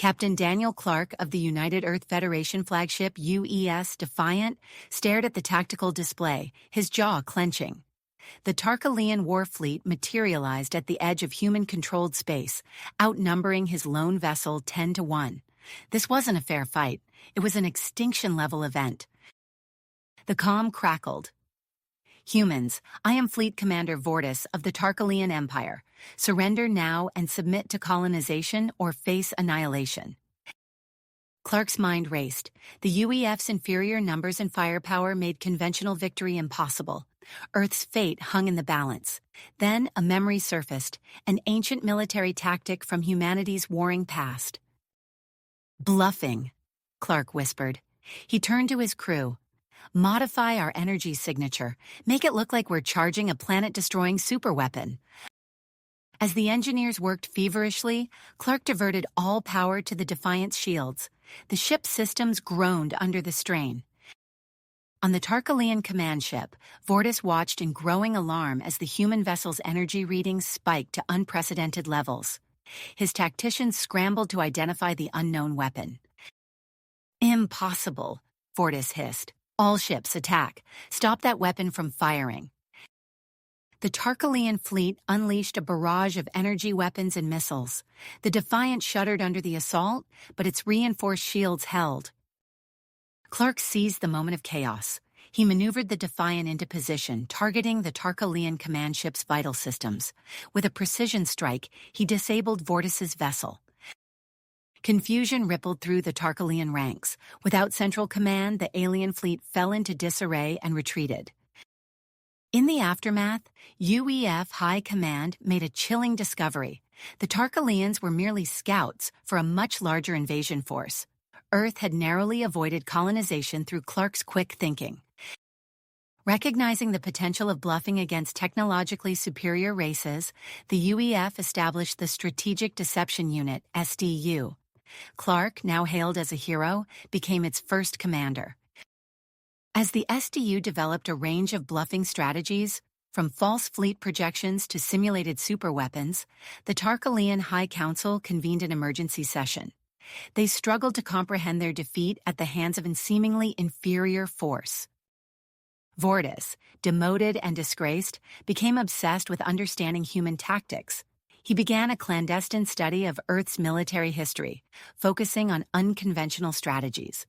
Captain Daniel Clark of the United Earth Federation flagship UES Defiant stared at the tactical display, his jaw clenching. The Tarkalian war fleet materialized at the edge of human-controlled space, outnumbering his lone vessel 10-1. This wasn't a fair fight. It was an extinction-level event. The comm crackled. Humans, I am Fleet Commander Vortis of the Tarkalian Empire. Surrender now and submit to colonization or face annihilation. Clark's mind raced. The UEF's inferior numbers and firepower made conventional victory impossible. Earth's fate hung in the balance. Then a memory surfaced, an ancient military tactic from humanity's warring past. Bluffing, Clark whispered. He turned to his crew. Modify our energy signature. Make it look like we're charging a planet-destroying superweapon. As the engineers worked feverishly, Clark diverted all power to the Defiant's shields. The ship's systems groaned under the strain. On the Tarkalian command ship, Vortis watched in growing alarm as the human vessel's energy readings spiked to unprecedented levels. His tacticians scrambled to identify the unknown weapon. Impossible, Vortis hissed. All ships attack. Stop that weapon from firing. The Tarkalian fleet unleashed a barrage of energy weapons and missiles. The Defiant shuddered under the assault, but its reinforced shields held. Clark seized the moment of chaos. He maneuvered the Defiant into position, targeting the Tarkalian command ship's vital systems. With a precision strike, he disabled Vortis's vessel. Confusion rippled through the Tarkalian ranks. Without central command, the alien fleet fell into disarray and retreated. In the aftermath, UEF High Command made a chilling discovery. The Tarkalians were merely scouts for a much larger invasion force. Earth had narrowly avoided colonization through Clark's quick thinking. Recognizing the potential of bluffing against technologically superior races, the UEF established the Strategic Deception Unit, SDU. Clark, now hailed as a hero, became its first commander. As the SDU developed a range of bluffing strategies, from false fleet projections to simulated superweapons, the Tarkalian High Council convened an emergency session. They struggled to comprehend their defeat at the hands of a seemingly inferior force. Vortis, demoted and disgraced, became obsessed with understanding human tactics. He began a clandestine study of Earth's military history, focusing on unconventional strategies.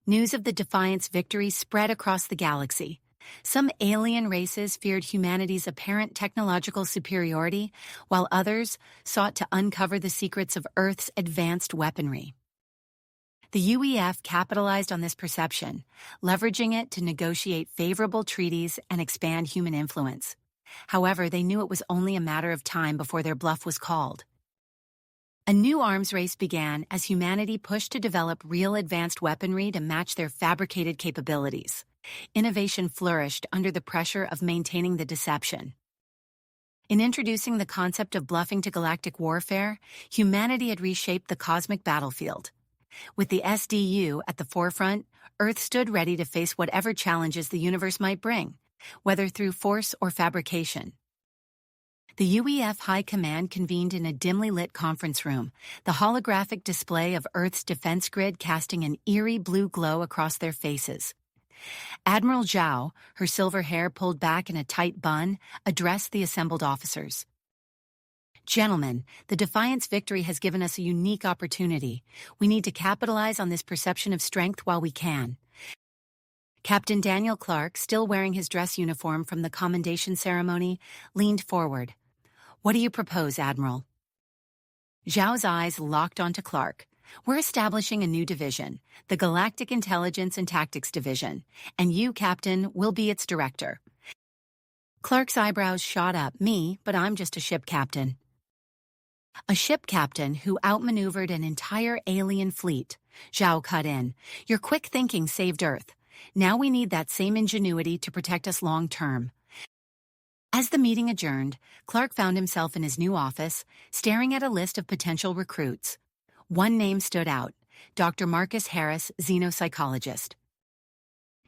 News of the Defiant's victory spread across the galaxy. Some alien races feared humanity's apparent technological superiority, while others sought to uncover the secrets of Earth's advanced weaponry. The UEF capitalized on this perception, leveraging it to negotiate favorable treaties and expand human influence. However, they knew it was only a matter of time before their bluff was called. A new arms race began as humanity pushed to develop real advanced weaponry to match their fabricated capabilities. Innovation flourished under the pressure of maintaining the deception. In introducing the concept of bluffing to galactic warfare, humanity had reshaped the cosmic battlefield. With the SDU at the forefront, Earth stood ready to face whatever challenges the universe might bring, whether through force or fabrication. The UEF High Command convened in a dimly lit conference room, the holographic display of Earth's defense grid casting an eerie blue glow across their faces. Admiral Zhao, her silver hair pulled back in a tight bun, addressed the assembled officers. Gentlemen, the Defiant's victory has given us a unique opportunity. We need to capitalize on this perception of strength while we can. Captain Daniel Clark, still wearing his dress uniform from the commendation ceremony, leaned forward. What do you propose, Admiral? Zhao's eyes locked onto Clark. We're establishing a new division, the Galactic Intelligence and Tactics Division, and you, Captain, will be its director. Clark's eyebrows shot up. Me, but I'm just a ship captain. A ship captain who outmaneuvered an entire alien fleet. Zhao cut in. Your quick thinking saved Earth. Now we need that same ingenuity to protect us long term. As the meeting adjourned, Clark found himself in his new office, staring at a list of potential recruits. One name stood out, Dr. Marcus Harris, xenopsychologist.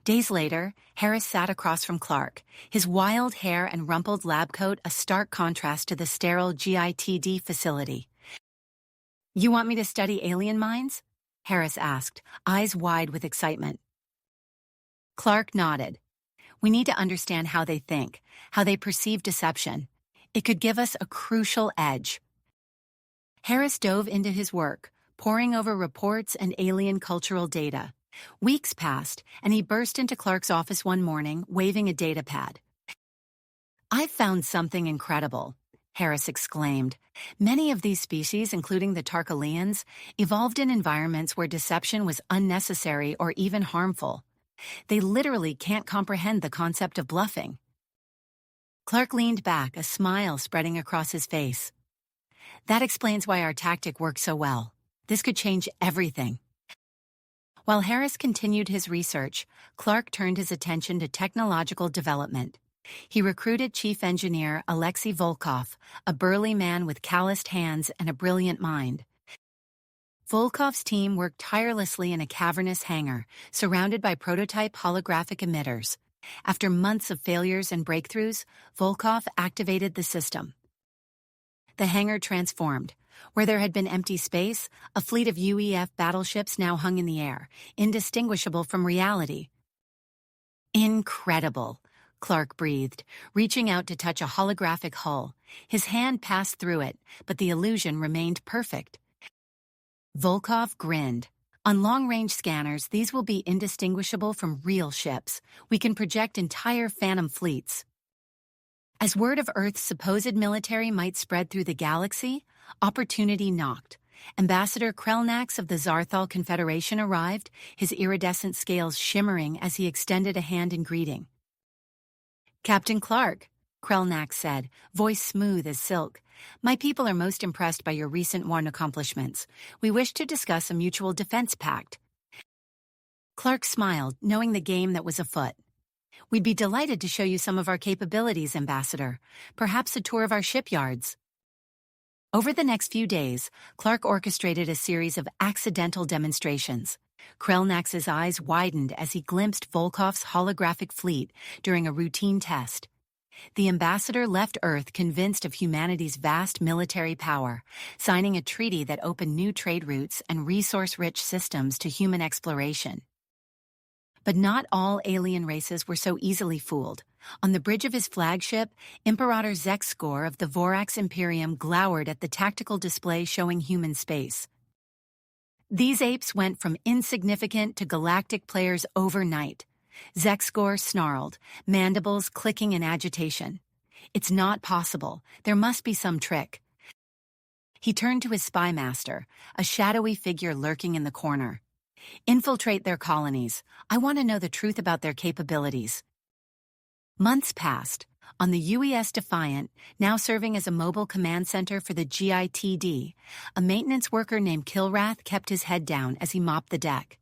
Days later, Harris sat across from Clark, his wild hair and rumpled lab coat a stark contrast to the sterile GITD facility. You want me to study alien minds? Harris asked, eyes wide with excitement. Clark nodded. We need to understand how they think, how they perceive deception. It could give us a crucial edge. Harris dove into his work, poring over reports and alien cultural data. Weeks passed, and he burst into Clark's office one morning, waving a data pad. "I've found something incredible," Harris exclaimed. "Many of these species, including the Tarkalians, evolved in environments where deception was unnecessary or even harmful. They literally can't comprehend the concept of bluffing." Clark leaned back, a smile spreading across his face. "That explains why our tactic worked so well. This could change everything." While Harris continued his research, Clark turned his attention to technological development. He recruited Chief Engineer Alexei Volkov, a burly man with calloused hands and a brilliant mind. Volkov's team worked tirelessly in a cavernous hangar, surrounded by prototype holographic emitters. After months of failures and breakthroughs, Volkov activated the system. The hangar transformed. Where there had been empty space, a fleet of UEF battleships now hung in the air, indistinguishable from reality. "Incredible," Clark breathed, reaching out to touch a holographic hull. His hand passed through it, but the illusion remained perfect. Volkov grinned. "On long-range scanners, these will be indistinguishable from real ships. We can project entire Phantom fleets." As word of Earth's supposed military might spread through the galaxy, opportunity knocked. Ambassador Krelnax of the Zarthal Confederation arrived, his iridescent scales shimmering as he extended a hand in greeting. "Captain Clark," Krelnax said, voice smooth as silk, "my people are most impressed by your recent war accomplishments. We wish to discuss a mutual defense pact." Clark smiled, knowing the game that was afoot. "We'd be delighted to show you some of our capabilities, Ambassador. Perhaps a tour of our shipyards." Over the next few days, Clark orchestrated a series of accidental demonstrations. Krelnax's eyes widened as he glimpsed Volkov's holographic fleet during a routine test. The ambassador left Earth convinced of humanity's vast military power, signing a treaty that opened new trade routes and resource-rich systems to human exploration. But not all alien races were so easily fooled. On the bridge of his flagship, Imperator Zexgor of the Vorax Imperium glowered at the tactical display showing human space. These apes went from insignificant to galactic players overnight. Zexgor snarled, mandibles clicking in agitation. "It's not possible. There must be some trick." He turned to his spy master, a shadowy figure lurking in the corner. "Infiltrate their colonies. I want to know the truth about their capabilities." Months passed. On the UES Defiant, now serving as a mobile command center for the GITD, a maintenance worker named Kilrath kept his head down as he mopped the deck.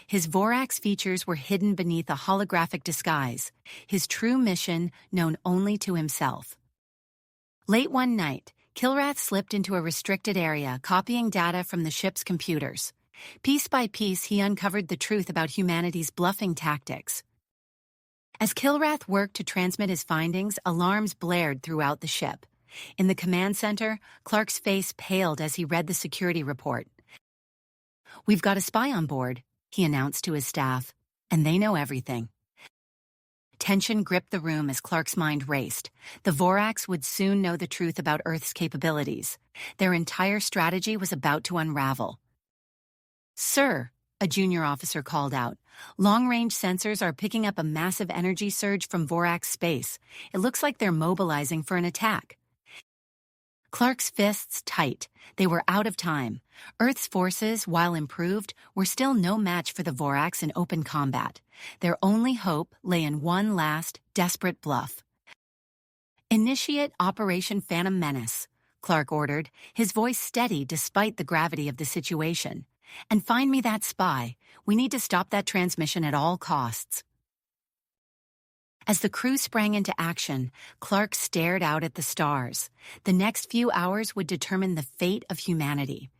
His Vorax features were hidden beneath a holographic disguise, his true mission known only to himself. Late one night, Kilrath slipped into a restricted area, copying data from the ship's computers. Piece by piece, he uncovered the truth about humanity's bluffing tactics. As Kilrath worked to transmit his findings, alarms blared throughout the ship. In the command center, Clark's face paled as he read the security report. "We've got a spy on board," he announced to his staff, "and they know everything." Tension gripped the room as Clark's mind raced. The Vorax would soon know the truth about Earth's capabilities. Their entire strategy was about to unravel. "Sir," a junior officer called out, "long-range sensors are picking up a massive energy surge from Vorax space. It looks like they're mobilizing for an attack." Clark's fists tight. They were out of time. Earth's forces, while improved, were still no match for the Vorax in open combat. Their only hope lay in one last, desperate bluff. "Initiate Operation Phantom Menace," Clark ordered, his voice steady despite the gravity of the situation. "And find me that spy. We need to stop that transmission at all costs." As the crew sprang into action, Clark stared out at the stars. The next few hours would determine the fate of humanity.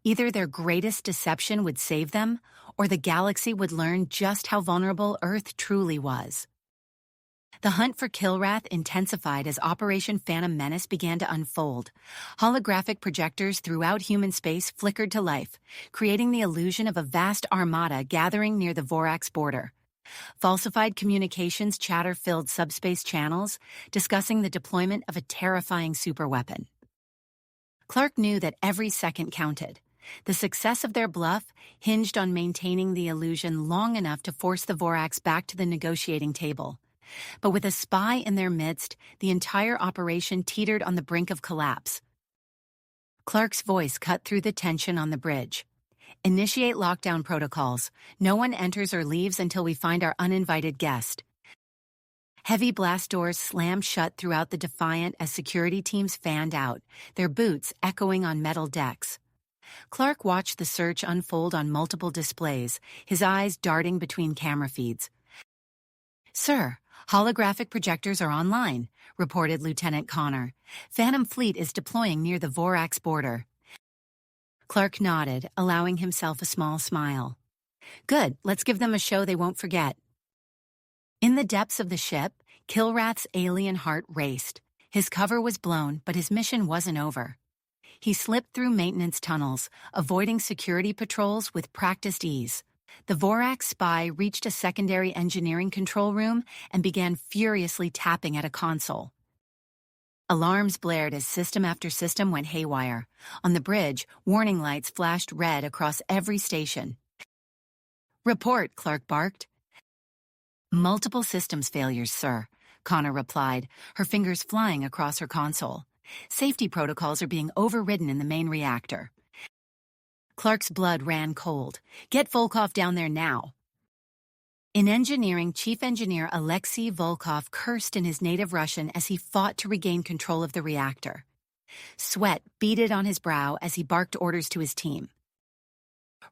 Either their greatest deception would save them, or the galaxy would learn just how vulnerable Earth truly was. The hunt for Kilrath intensified as Operation Phantom Menace began to unfold. Holographic projectors throughout human space flickered to life, creating the illusion of a vast armada gathering near the Vorax border. Falsified communications chatter filled subspace channels, discussing the deployment of a terrifying superweapon. Clark knew that every second counted. The success of their bluff hinged on maintaining the illusion long enough to force the Vorax back to the negotiating table. But with a spy in their midst, the entire operation teetered on the brink of collapse. Clark's voice cut through the tension on the bridge. Initiate lockdown protocols. No one enters or leaves until we find our uninvited guest. Heavy blast doors slammed shut throughout the Defiant as security teams fanned out, their boots echoing on metal decks. Clark watched the search unfold on multiple displays, his eyes darting between camera feeds. "Sir, holographic projectors are online," reported Lieutenant Connor. "Phantom Fleet is deploying near the Vorax border." Clark nodded, allowing himself a small smile. "Good, let's give them a show they won't forget." In the depths of the ship, Kilrath's alien heart raced. His cover was blown, but his mission wasn't over. He slipped through maintenance tunnels, avoiding security patrols with practiced ease. The Vorax spy reached a secondary engineering control room and began furiously tapping at a console. Alarms blared as system after system went haywire. On the bridge, warning lights flashed red across every station. "Report," Clark barked. "Multiple systems failures, sir," Connor replied, her fingers flying across her console. "Safety protocols are being overridden in the main reactor." Clark's blood ran cold. "Get Volkov down there now." In engineering, Chief Engineer Alexei Volkov cursed in his native Russian as he fought to regain control of the reactor. Sweat beaded on his brow as he barked orders to his team.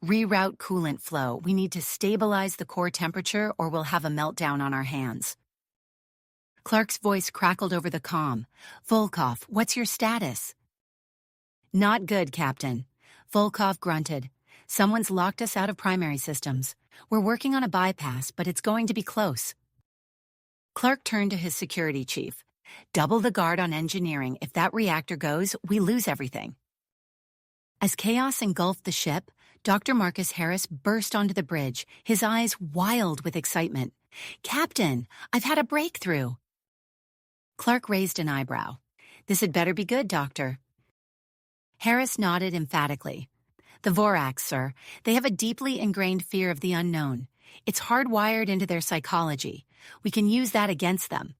"Reroute coolant flow. We need to stabilize the core temperature or we'll have a meltdown on our hands." Clark's voice crackled over the comm. "Volkov, what's your status?" "Not good, Captain." Volkov grunted. "Someone's locked us out of primary systems. We're working on a bypass, but it's going to be close." Clark turned to his security chief. "Double the guard on engineering. If that reactor goes, we lose everything." As chaos engulfed the ship, Dr. Marcus Harris burst onto the bridge, his eyes wild with excitement. "Captain, I've had a breakthrough." Clark raised an eyebrow. "This had better be good, Doctor." Harris nodded emphatically. "The Vorax, sir. They have a deeply ingrained fear of the unknown. It's hardwired into their psychology. We can use that against them."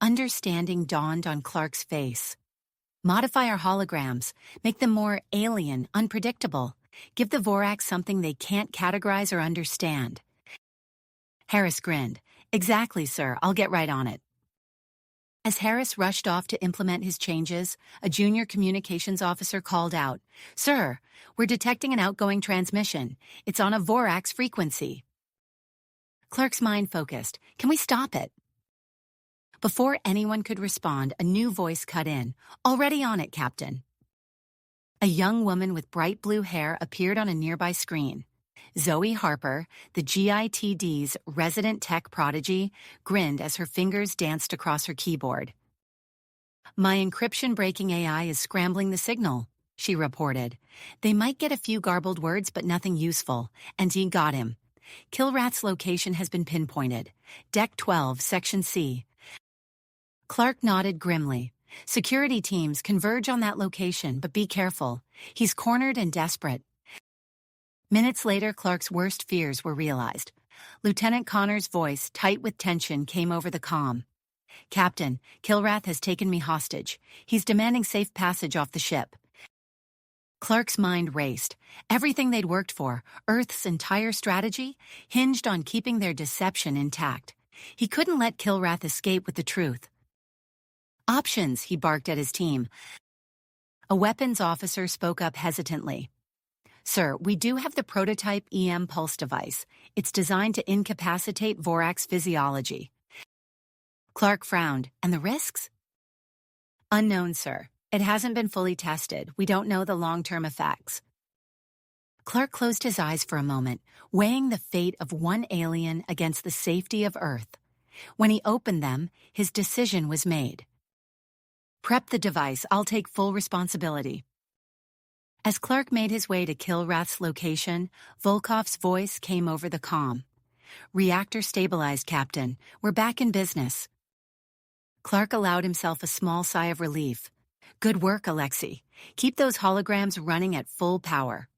Understanding dawned on Clark's face. "Modify our holograms. Make them more alien, unpredictable. Give the Vorax something they can't categorize or understand." Harris grinned. "Exactly, sir. I'll get right on it." As Harris rushed off to implement his changes, a junior communications officer called out, "Sir, we're detecting an outgoing transmission. It's on a Vorax frequency." Clark's mind focused. "Can we stop it?" Before anyone could respond, a new voice cut in. "Already on it, Captain." A young woman with bright blue hair appeared on a nearby screen. Zoe Harper, the GITD's resident tech prodigy, grinned as her fingers danced across her keyboard. "My encryption-breaking AI is scrambling the signal," she reported. "They might get a few garbled words, but nothing useful." And he got him. "Kilrath's location has been pinpointed. Deck 12, Section C." Clark nodded grimly. "Security teams converge on that location, but be careful. He's cornered and desperate." Minutes later, Clark's worst fears were realized. Lieutenant Connor's voice, tight with tension, came over the comm. "Captain, Kilrath has taken me hostage. He's demanding safe passage off the ship." Clark's mind raced. Everything they'd worked for, Earth's entire strategy, hinged on keeping their deception intact. He couldn't let Kilrath escape with the truth. "Options," he barked at his team. A weapons officer spoke up hesitantly. "Sir, we do have the prototype EM pulse device. It's designed to incapacitate Vorax physiology." Clark frowned. "And the risks?" "Unknown, sir. It hasn't been fully tested. We don't know the long-term effects." Clark closed his eyes for a moment, weighing the fate of one alien against the safety of Earth. When he opened them, his decision was made. "Prep the device, I'll take full responsibility." As Clark made his way to Kilrath's location, Volkov's voice came over the comm. "Reactor stabilized, Captain. We're back in business." Clark allowed himself a small sigh of relief. "Good work, Alexei. Keep those holograms running at full power."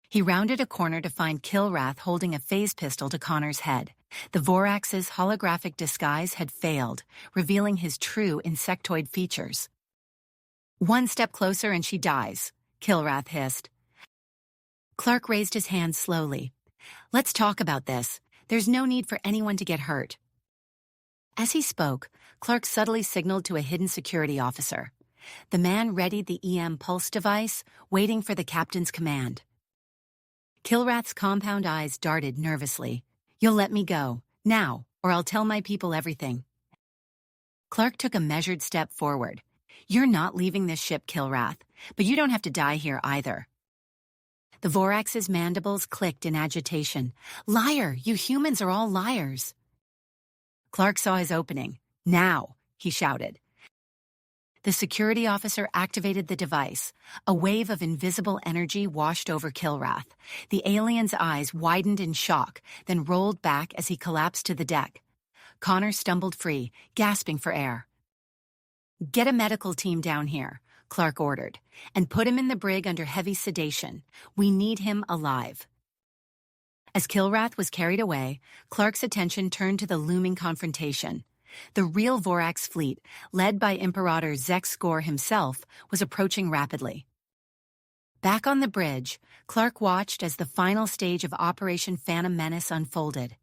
He rounded a corner to find Kilrath holding a phase pistol to Connor's head. The Vorax's holographic disguise had failed, revealing his true insectoid features. "One step closer and she dies," Kilrath hissed. Clark raised his hand slowly. "Let's talk about this. There's no need for anyone to get hurt." As he spoke, Clark subtly signaled to a hidden security officer. The man readied the EM pulse device, waiting for the captain's command. Kilrath's compound eyes darted nervously. "You'll let me go, now, or I'll tell my people everything." Clark took a measured step forward. "You're not leaving this ship, Kilrath, but you don't have to die here either." The Vorax's mandibles clicked in agitation. "Liar! You humans are all liars!" Clark saw his opening. "Now!" he shouted. The security officer activated the device. A wave of invisible energy washed over Kilrath. The alien's eyes widened in shock, then rolled back as he collapsed to the deck. Connor stumbled free, gasping for air. "Get a medical team down here," Clark ordered, "and put him in the brig under heavy sedation. We need him alive." As Kilrath was carried away, Clark's attention turned to the looming confrontation. The real Vorax fleet, led by Imperator Zek-Skor himself, was approaching rapidly. Back on the bridge, Clark watched as the final stage of Operation Phantom Menace unfolded.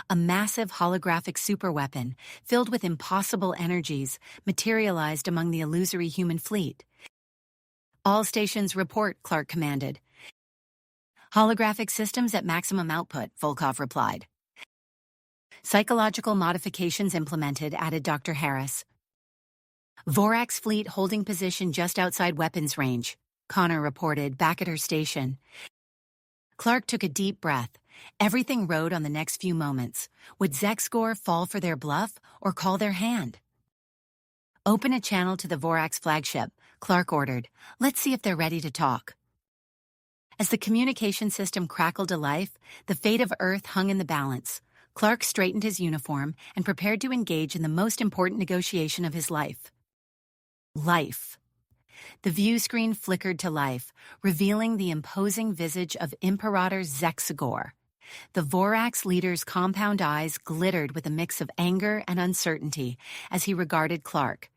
A massive holographic superweapon, filled with impossible energies, materialized among the illusory human fleet. "All stations report," Clark commanded. "Holographic systems at maximum output," Volkov replied. "Psychological modifications implemented," added Dr. Harris. "Vorax fleet holding position just outside weapons range," Connor reported, back at her station. Clark took a deep breath. Everything rode on the next few moments. Would Zek-Skor fall for their bluff or call their hand? "Open a channel to the Vorax flagship," Clark ordered. "Let's see if they're ready to talk." As the communication system crackled to life, the fate of Earth hung in the balance. Clark straightened his uniform and prepared to engage in the most important negotiation of his life. Life. The view screen flickered to life, revealing the imposing visage of Imperator Zek-Skor. The Vorax leader's compound eyes glittered with a mix of anger and uncertainty as he regarded Clark.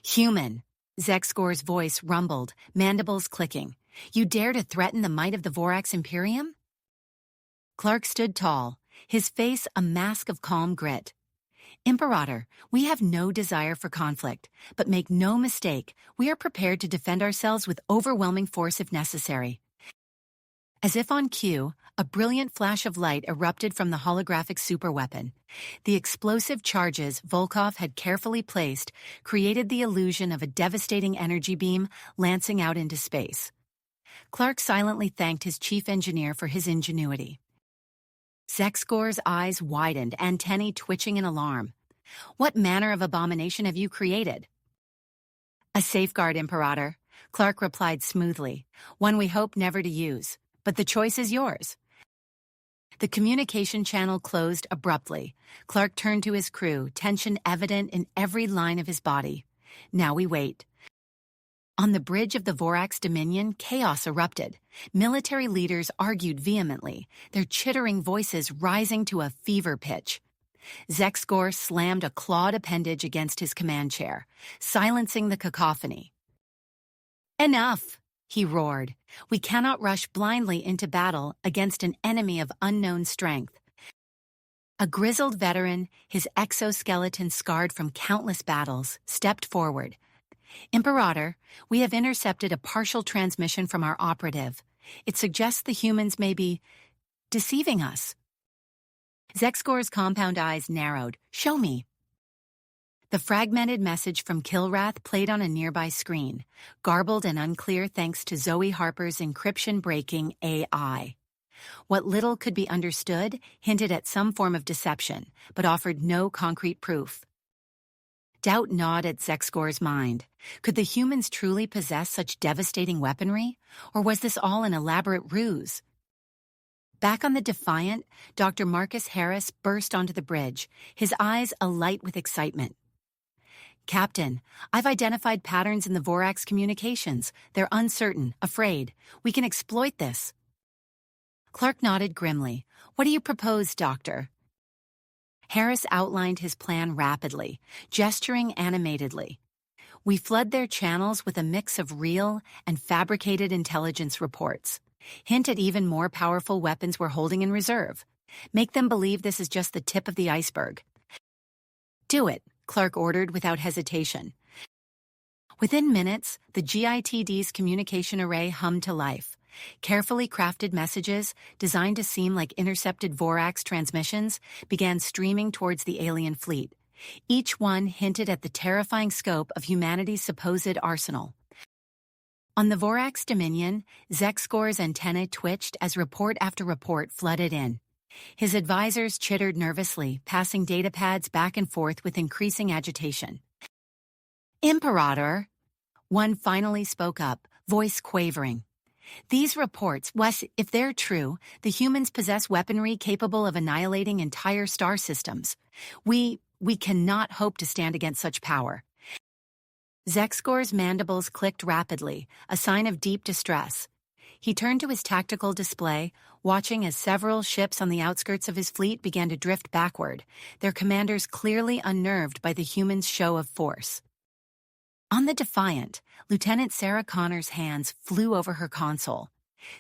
"Human," Zek-Skor's voice rumbled, mandibles clicking. "You dare to threaten the might of the Vorax Imperium?" Clark stood tall, his face a mask of calm grit. "Imperator, we have no desire for conflict, but make no mistake, we are prepared to defend ourselves with overwhelming force if necessary." As if on cue, a brilliant flash of light erupted from the holographic superweapon. The explosive charges Volkov had carefully placed created the illusion of a devastating energy beam lancing out into space. Clark silently thanked his chief engineer for his ingenuity. Zek-Skor's eyes widened, antennae twitching in alarm. "What manner of abomination have you created?" "A safeguard, Imperator," Clark replied smoothly. "One we hope never to use, but the choice is yours." The communication channel closed abruptly. Clark turned to his crew, tension evident in every line of his body. Now we wait. On the bridge of the Vorax Dominion, chaos erupted. Military leaders argued vehemently, their chittering voices rising to a fever pitch. Zek-Skor slammed a clawed appendage against his command chair, silencing the cacophony. "Enough!" he roared. "We cannot rush blindly into battle against an enemy of unknown strength." A grizzled veteran, his exoskeleton scarred from countless battles, stepped forward. "Imperator, we have intercepted a partial transmission from our operative. It suggests the humans may be deceiving us." Zek-Skor's compound eyes narrowed. "Show me." The fragmented message from Kilrath played on a nearby screen, garbled and unclear thanks to Zoe Harper's encryption-breaking AI. What little could be understood hinted at some form of deception, but offered no concrete proof. Doubt gnawed at Zexcor's mind. Could the humans truly possess such devastating weaponry? Or was this all an elaborate ruse? Back on the Defiant, Dr. Marcus Harris burst onto the bridge, his eyes alight with excitement. "Captain, I've identified patterns in the Vorax communications. They're uncertain, afraid. We can exploit this." Clark nodded grimly. "What do you propose, Doctor?" Harris outlined his plan rapidly, gesturing animatedly. "We flood their channels with a mix of real and fabricated intelligence reports. Hint at even more powerful weapons we're holding in reserve. Make them believe this is just the tip of the iceberg." "Do it," Clark ordered without hesitation. Within minutes, the GITD's communication array hummed to life. Carefully crafted messages, designed to seem like intercepted Vorax transmissions, began streaming towards the alien fleet. Each one hinted at the terrifying scope of humanity's supposed arsenal. On the Vorax Dominion, Zexcor's antennae twitched as report after report flooded in. His advisors chittered nervously, passing datapads back and forth with increasing agitation. "Imperator," one finally spoke up, voice quavering. "These reports, Wes, if they're true, the humans possess weaponry capable of annihilating entire star systems. We cannot hope to stand against such power." Zexcor's mandibles clicked rapidly, a sign of deep distress. He turned to his tactical display, watching as several ships on the outskirts of his fleet began to drift backward, their commanders clearly unnerved by the humans' show of force. On the Defiant, Lieutenant Sarah Connor's hands flew over her console.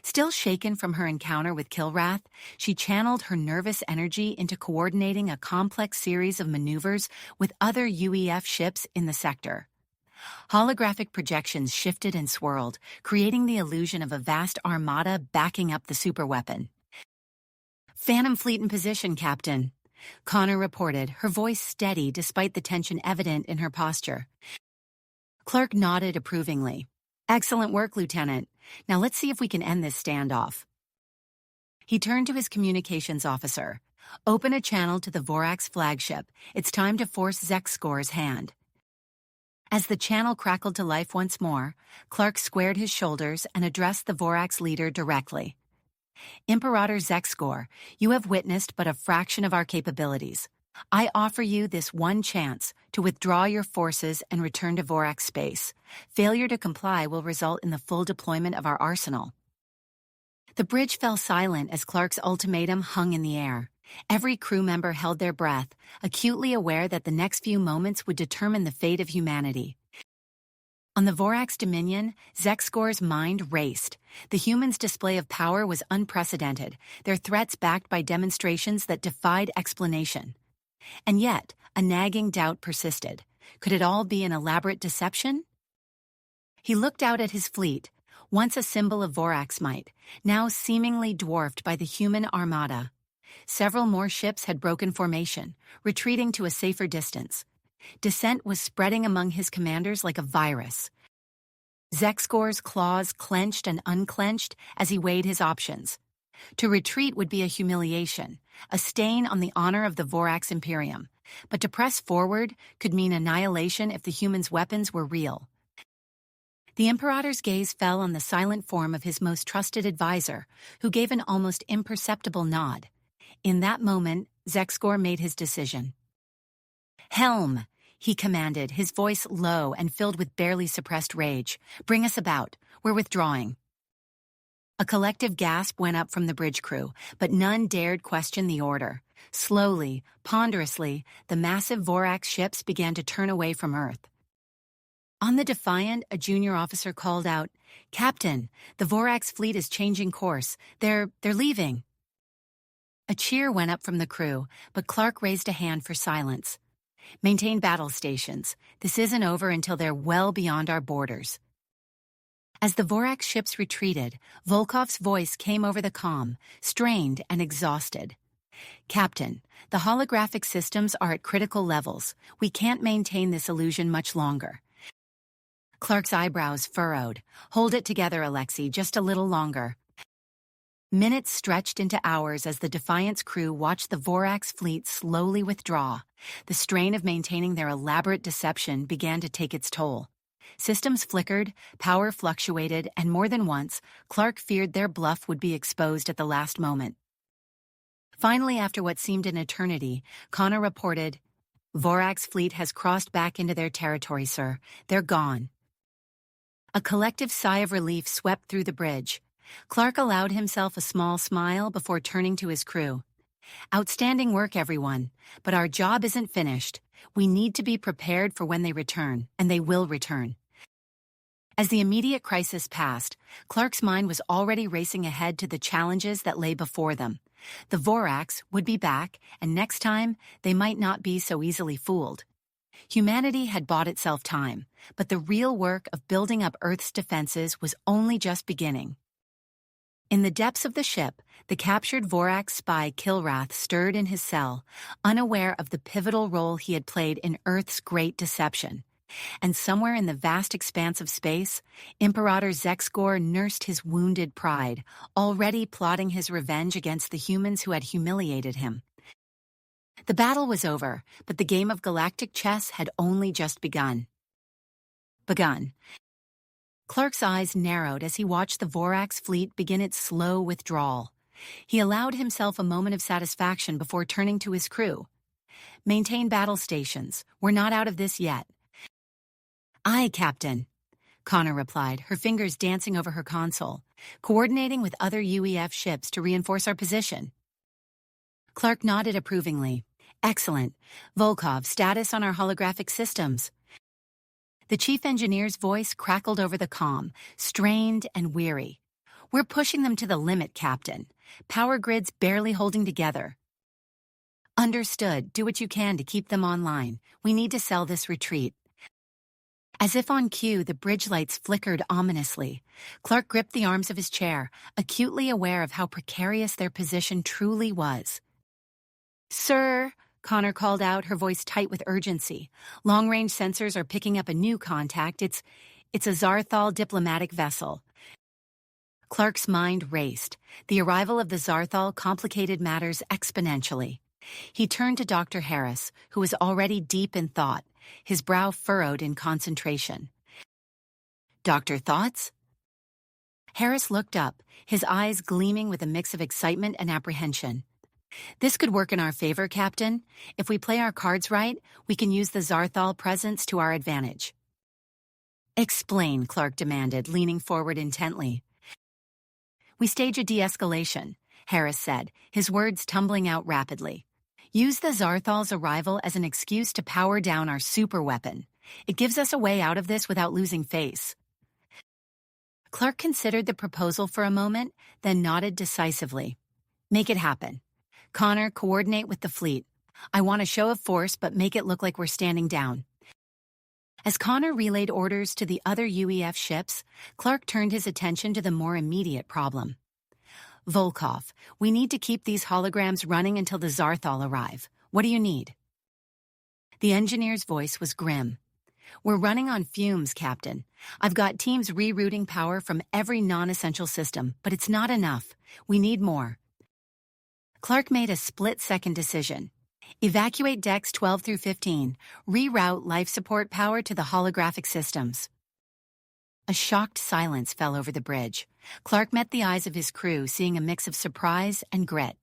Still shaken from her encounter with Kilrath, she channeled her nervous energy into coordinating a complex series of maneuvers with other UEF ships in the sector. Holographic projections shifted and swirled, creating the illusion of a vast armada backing up the superweapon. "Phantom Fleet in position, Captain," Connor reported, her voice steady despite the tension evident in her posture. Clark nodded approvingly. "Excellent work, Lieutenant. Now let's see if we can end this standoff." He turned to his communications officer. "Open a channel to the Vorax flagship. It's time to force Zexcor's hand." As the channel crackled to life once more, Clark squared his shoulders and addressed the Vorax leader directly. "Imperator Zexcor, you have witnessed but a fraction of our capabilities. I offer you this one chance to withdraw your forces and return to Vorax space. Failure to comply will result in the full deployment of our arsenal." The bridge fell silent as Clark's ultimatum hung in the air. Every crew member held their breath, acutely aware that the next few moments would determine the fate of humanity. On the Vorax Dominion, Zexcor's mind raced. The humans' display of power was unprecedented, their threats backed by demonstrations that defied explanation. And yet, a nagging doubt persisted. Could it all be an elaborate deception? He looked out at his fleet, once a symbol of Vorax might, now seemingly dwarfed by the human armada. Several more ships had broken formation, retreating to a safer distance. Dissent was spreading among his commanders like a virus. Zexcor's claws clenched and unclenched as he weighed his options. To retreat would be a humiliation, a stain on the honor of the Vorax Imperium, but to press forward could mean annihilation if the humans' weapons were real. The Imperator's gaze fell on the silent form of his most trusted advisor, who gave an almost imperceptible nod. In that moment, Zexcor made his decision. "Helm," he commanded, his voice low and filled with barely suppressed rage. "Bring us about. We're withdrawing." A collective gasp went up from the bridge crew, but none dared question the order. Slowly, ponderously, the massive Vorax ships began to turn away from Earth. On the Defiant, a junior officer called out, "Captain, the Vorax fleet is changing course. They're leaving." A cheer went up from the crew, but Clark raised a hand for silence. "Maintain battle stations. This isn't over until they're well beyond our borders." As the Vorax ships retreated, Volkov's voice came over the comm, strained and exhausted. "Captain, the holographic systems are at critical levels. We can't maintain this illusion much longer." Clark's eyebrows furrowed. "Hold it together, Alexei, just a little longer." Minutes stretched into hours as the Defiant's crew watched the Vorax fleet slowly withdraw. The strain of maintaining their elaborate deception began to take its toll. Systems flickered, power fluctuated, and more than once, Clark feared their bluff would be exposed at the last moment. Finally, after what seemed an eternity, Connor reported, "Vorax fleet has crossed back into their territory, sir. They're gone." A collective sigh of relief swept through the bridge. Clark allowed himself a small smile before turning to his crew. "Outstanding work, everyone, but our job isn't finished. We need to be prepared for when they return, and they will return." As the immediate crisis passed, Clark's mind was already racing ahead to the challenges that lay before them. The Vorax would be back, and next time, they might not be so easily fooled. Humanity had bought itself time, but the real work of building up Earth's defenses was only just beginning. In the depths of the ship, the captured Vorax spy Kilrath stirred in his cell, unaware of the pivotal role he had played in Earth's great deception. And somewhere in the vast expanse of space, Imperator Zexgor nursed his wounded pride, already plotting his revenge against the humans who had humiliated him. The battle was over, but the game of galactic chess had only just begun. Clark's eyes narrowed as he watched the Vorax fleet begin its slow withdrawal. He allowed himself a moment of satisfaction before turning to his crew. "Maintain battle stations. We're not out of this yet." "Aye, Captain," Connor replied, her fingers dancing over her console, "coordinating with other UEF ships to reinforce our position." Clark nodded approvingly. "Excellent. Volkov, status on our holographic systems." The chief engineer's voice crackled over the comm, strained and weary. "We're pushing them to the limit, Captain. Power grids barely holding together." "Understood. Do what you can to keep them online. We need to sell this retreat." As if on cue, the bridge lights flickered ominously. Clark gripped the arms of his chair, acutely aware of how precarious their position truly was. "Sir," Connor called out, her voice tight with urgency. "Long-range sensors are picking up a new contact. It's a Zarthal diplomatic vessel." Clark's mind raced. The arrival of the Zarthal complicated matters exponentially. He turned to Dr. Harris, who was already deep in thought, his brow furrowed in concentration. "Doctor, thoughts?" Harris looked up, his eyes gleaming with a mix of excitement and apprehension. "This could work in our favor, Captain. If we play our cards right, we can use the Zarthal presence to our advantage." "Explain," Clark demanded, leaning forward intently. "We stage a de-escalation," Harris said, his words tumbling out rapidly. "Use the Zarthal's arrival as an excuse to power down our superweapon. It gives us a way out of this without losing face." Clark considered the proposal for a moment, then nodded decisively. "Make it happen. Connor, coordinate with the fleet. I want a show of force, but make it look like we're standing down." As Connor relayed orders to the other UEF ships, Clark turned his attention to the more immediate problem. "Volkov, we need to keep these holograms running until the Zarthal arrive. What do you need?" The engineer's voice was grim. "We're running on fumes, Captain. I've got teams rerouting power from every non-essential system, but it's not enough. We need more." Clark made a split-second decision. Evacuate decks 12 through 15. Reroute life support power to the holographic systems. A shocked silence fell over the bridge. Clark met the eyes of his crew, seeing a mix of surprise and grit.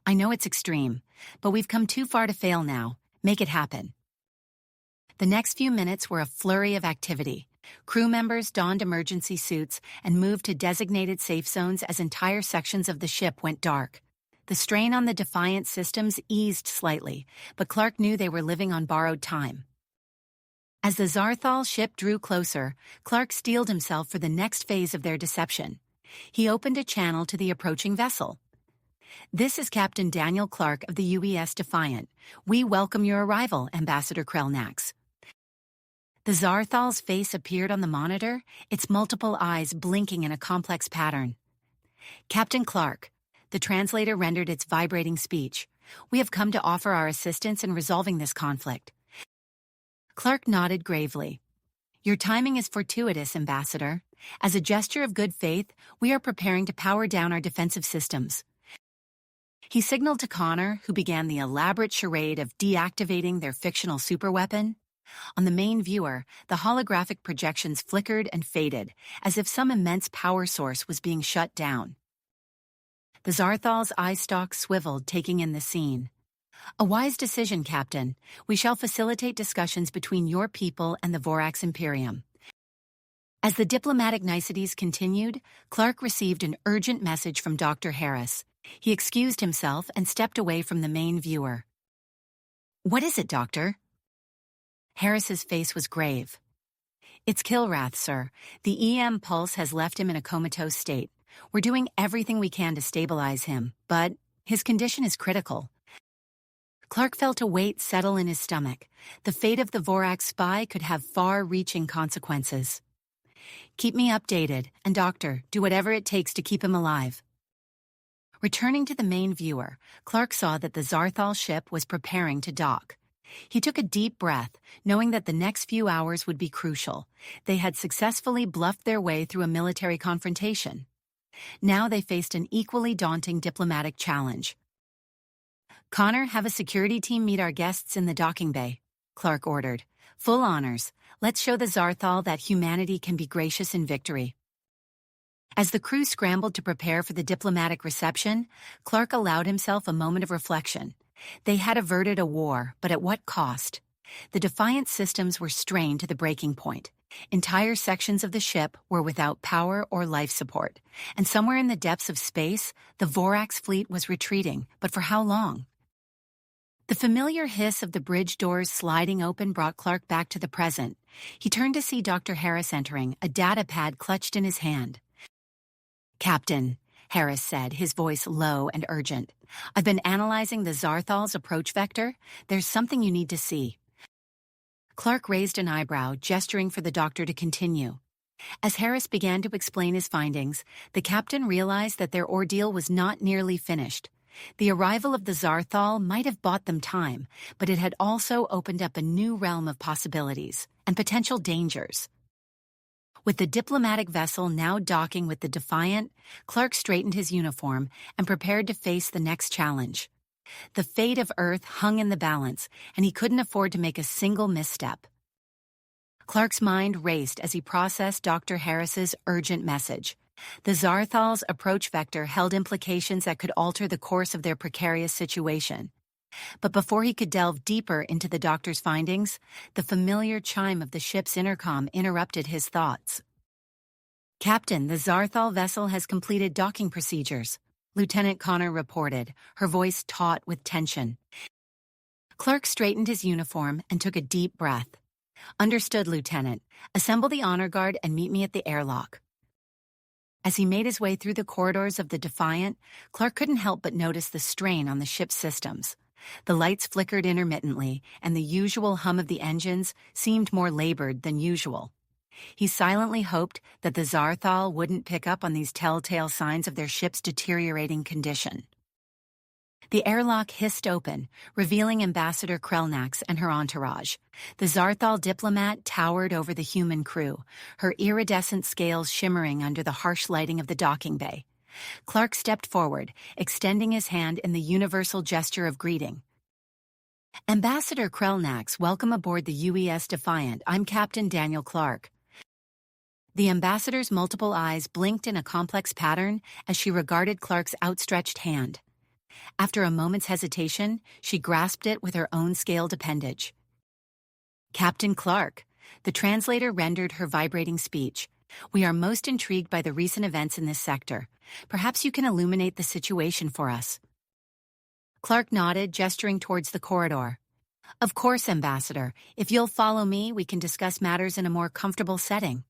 "I know it's extreme, but we've come too far to fail now. Make it happen." The next few minutes were a flurry of activity. Crew members donned emergency suits and moved to designated safe zones as entire sections of the ship went dark. The strain on the Defiant systems eased slightly, but Clark knew they were living on borrowed time. As the Zarthal ship drew closer, Clark steeled himself for the next phase of their deception. He opened a channel to the approaching vessel. "This is Captain Daniel Clark of the UES Defiant. We welcome your arrival, Ambassador Krelnax." The Zarthal's face appeared on the monitor, its multiple eyes blinking in a complex pattern. "Captain Clark," the translator rendered its vibrating speech, "we have come to offer our assistance in resolving this conflict." Clark nodded gravely. Your timing is fortuitous, Ambassador. As a gesture of good faith, we are preparing to power down our defensive systems. He signaled to Connor, who began the elaborate charade of deactivating their fictional superweapon. On the main viewer, the holographic projections flickered and faded, as if some immense power source was being shut down. The Zarthal's eye stalks swiveled, taking in the scene. A wise decision, Captain. We shall facilitate discussions between your people and the Vorax Imperium. As the diplomatic niceties continued, Clark received an urgent message from Dr. Harris. He excused himself and stepped away from the main viewer. What is it, Doctor? Harris's face was grave. It's Kilrath, sir. The EM pulse has left him in a comatose state. We're doing everything we can to stabilize him, but his condition is critical. Clark felt a weight settle in his stomach. The fate of the Vorax spy could have far-reaching consequences. Keep me updated, and Doctor, do whatever it takes to keep him alive. Returning to the main viewer, Clark saw that the Zarthal ship was preparing to dock. He took a deep breath, knowing that the next few hours would be crucial. They had successfully bluffed their way through a military confrontation. Now they faced an equally daunting diplomatic challenge. Connor, have a security team meet our guests in the docking bay, Clark ordered. Full honors. Let's show the Zarthal that humanity can be gracious in victory. As the crew scrambled to prepare for the diplomatic reception, Clark allowed himself a moment of reflection. They had averted a war, but at what cost? The Defiant systems were strained to the breaking point. Entire sections of the ship were without power or life support, and somewhere in the depths of space, the Vorax fleet was retreating, but for how long? The familiar hiss of the bridge doors sliding open brought Clark back to the present. He turned to see Dr. Harris entering, a data pad clutched in his hand. Captain, Harris said, his voice low and urgent. I've been analyzing the Zarthal's approach vector. There's something you need to see. Clark raised an eyebrow, gesturing for the doctor to continue. As Harris began to explain his findings, the captain realized that their ordeal was not nearly finished. The arrival of the Zarthal might have bought them time, but it had also opened up a new realm of possibilities and potential dangers. With the diplomatic vessel now docking with the Defiant, Clark straightened his uniform and prepared to face the next challenge. The fate of Earth hung in the balance, and he couldn't afford to make a single misstep. Clark's mind raced as he processed Dr. Harris's urgent message. The Zarthal's approach vector held implications that could alter the course of their precarious situation. But before he could delve deeper into the doctor's findings, the familiar chime of the ship's intercom interrupted his thoughts. Captain, the Zarthal vessel has completed docking procedures, Lieutenant Connor reported, her voice taut with tension. Clark straightened his uniform and took a deep breath. Understood, Lieutenant. Assemble the honor guard and meet me at the airlock. As he made his way through the corridors of the Defiant, Clark couldn't help but notice the strain on the ship's systems. The lights flickered intermittently, and the usual hum of the engines seemed more labored than usual. He silently hoped that the Zarthal wouldn't pick up on these telltale signs of their ship's deteriorating condition. The airlock hissed open, revealing Ambassador Krelnax and her entourage. The Zarthal diplomat towered over the human crew, her iridescent scales shimmering under the harsh lighting of the docking bay. Clark stepped forward, extending his hand in the universal gesture of greeting. Ambassador Krelnax, welcome aboard the UES Defiant. I'm Captain Daniel Clark. The ambassador's multiple eyes blinked in a complex pattern as she regarded Clark's outstretched hand. After a moment's hesitation, she grasped it with her own scaled appendage. Captain Clark, the translator rendered her vibrating speech. We are most intrigued by the recent events in this sector. Perhaps you can illuminate the situation for us. Clark nodded, gesturing towards the corridor. Of course, Ambassador. If you'll follow me, we can discuss matters in a more comfortable setting.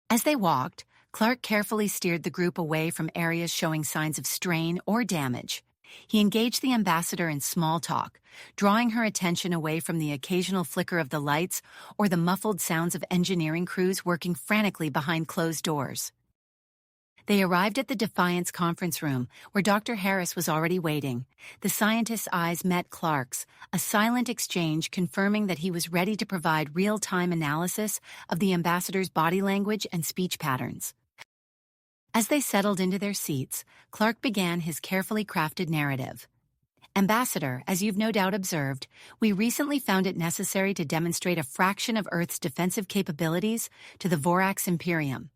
As they walked, Clark carefully steered the group away from areas showing signs of strain or damage. He engaged the ambassador in small talk, drawing her attention away from the occasional flicker of the lights or the muffled sounds of engineering crews working frantically behind closed doors. They arrived at the Defiance conference room, where Dr. Harris was already waiting. The scientist's eyes met Clark's, a silent exchange confirming that he was ready to provide real-time analysis of the ambassador's body language and speech patterns. As they settled into their seats, Clark began his carefully crafted narrative. Ambassador, as you've no doubt observed, we recently found it necessary to demonstrate a fraction of Earth's defensive capabilities to the Vorax Imperium.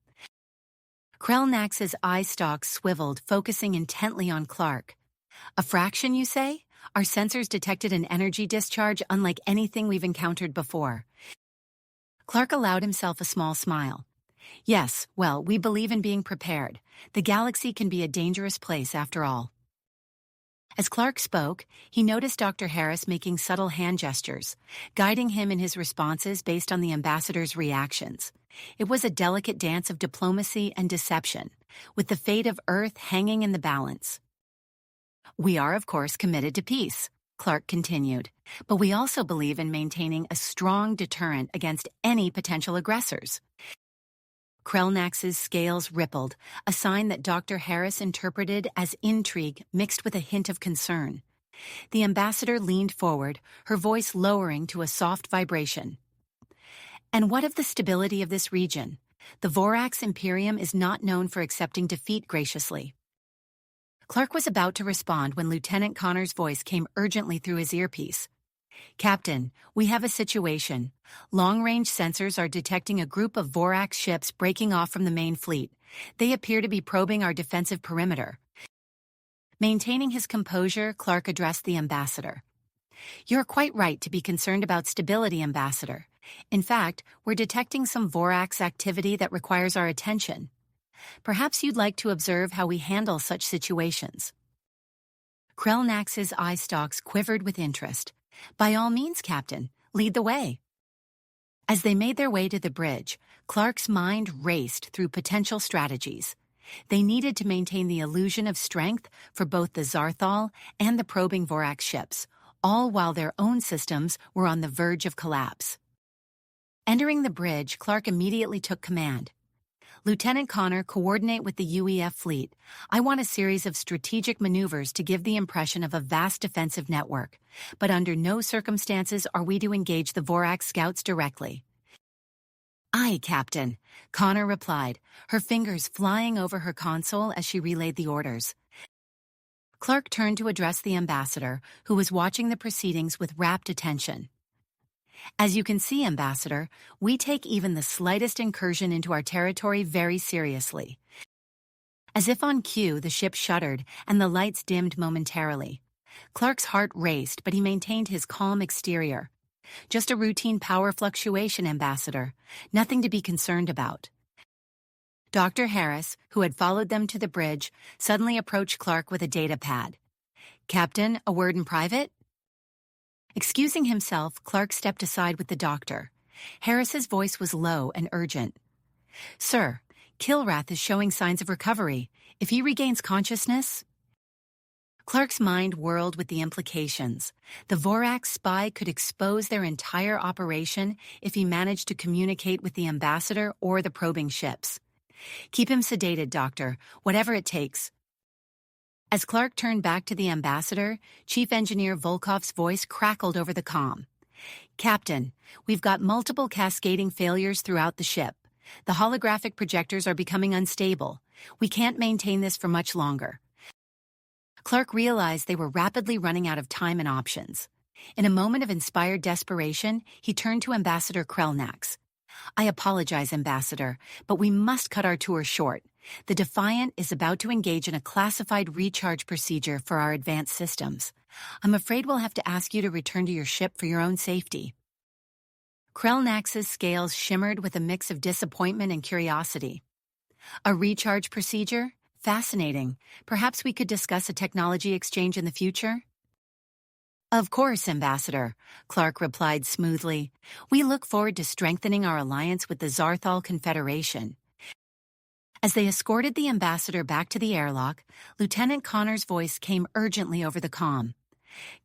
Krellnax's eye stalks swiveled, focusing intently on Clark. A fraction, you say? Our sensors detected an energy discharge unlike anything we've encountered before. Clark allowed himself a small smile. Yes, well, we believe in being prepared. The galaxy can be a dangerous place after all. As Clark spoke, he noticed Dr. Harris making subtle hand gestures, guiding him in his responses based on the ambassador's reactions. It was a delicate dance of diplomacy and deception, with the fate of Earth hanging in the balance. We are, of course, committed to peace, Clark continued, but we also believe in maintaining a strong deterrent against any potential aggressors. Krellnax's scales rippled, a sign that Dr. Harris interpreted as intrigue mixed with a hint of concern. The ambassador leaned forward, her voice lowering to a soft vibration. And what of the stability of this region? The Vorax Imperium is not known for accepting defeat graciously. Clark was about to respond when Lieutenant Connor's voice came urgently through his earpiece. Captain, we have a situation. Long-range sensors are detecting a group of Vorax ships breaking off from the main fleet. They appear to be probing our defensive perimeter. Maintaining his composure, Clark addressed the ambassador. You're quite right to be concerned about stability, Ambassador. In fact, we're detecting some Vorax activity that requires our attention. Perhaps you'd like to observe how we handle such situations. Krellnax's eye stalks quivered with interest. By all means, Captain, lead the way. As they made their way to the bridge, Clark's mind raced through potential strategies. They needed to maintain the illusion of strength for both the Zarthal and the probing Vorax ships, all while their own systems were on the verge of collapse. Entering the bridge, Clark immediately took command. Lieutenant Connor, coordinate with the UEF fleet. I want a series of strategic maneuvers to give the impression of a vast defensive network, but under no circumstances are we to engage the Vorax scouts directly. Aye, Captain, Connor replied, her fingers flying over her console as she relayed the orders. Clark turned to address the ambassador, who was watching the proceedings with rapt attention. As you can see, Ambassador, we take even the slightest incursion into our territory very seriously. As if on cue, the ship shuddered and the lights dimmed momentarily. Clark's heart raced, but he maintained his calm exterior. Just a routine power fluctuation, Ambassador. Nothing to be concerned about. Dr. Harris, who had followed them to the bridge, suddenly approached Clark with a data pad. Captain, a word in private? Excusing himself, Clark stepped aside with the doctor. Harris's voice was low and urgent. Sir, Kilrath is showing signs of recovery. If he regains consciousness... Clark's mind whirled with the implications. The Vorax spy could expose their entire operation if he managed to communicate with the ambassador or the probing ships. Keep him sedated, Doctor, whatever it takes. As Clark turned back to the ambassador, Chief Engineer Volkov's voice crackled over the comm. Captain, we've got multiple cascading failures throughout the ship. The holographic projectors are becoming unstable. We can't maintain this for much longer. Clark realized they were rapidly running out of time and options. In a moment of inspired desperation, he turned to Ambassador Krellnax. I apologize, Ambassador, but we must cut our tour short. The Defiant is about to engage in a classified recharge procedure for our advanced systems. I'm afraid we'll have to ask you to return to your ship for your own safety. Krellnax's scales shimmered with a mix of disappointment and curiosity. A recharge procedure? Fascinating. Perhaps we could discuss a technology exchange in the future? Of course, Ambassador, Clark replied smoothly. We look forward to strengthening our alliance with the Zarthal Confederation. As they escorted the ambassador back to the airlock, Lieutenant Connor's voice came urgently over the comm.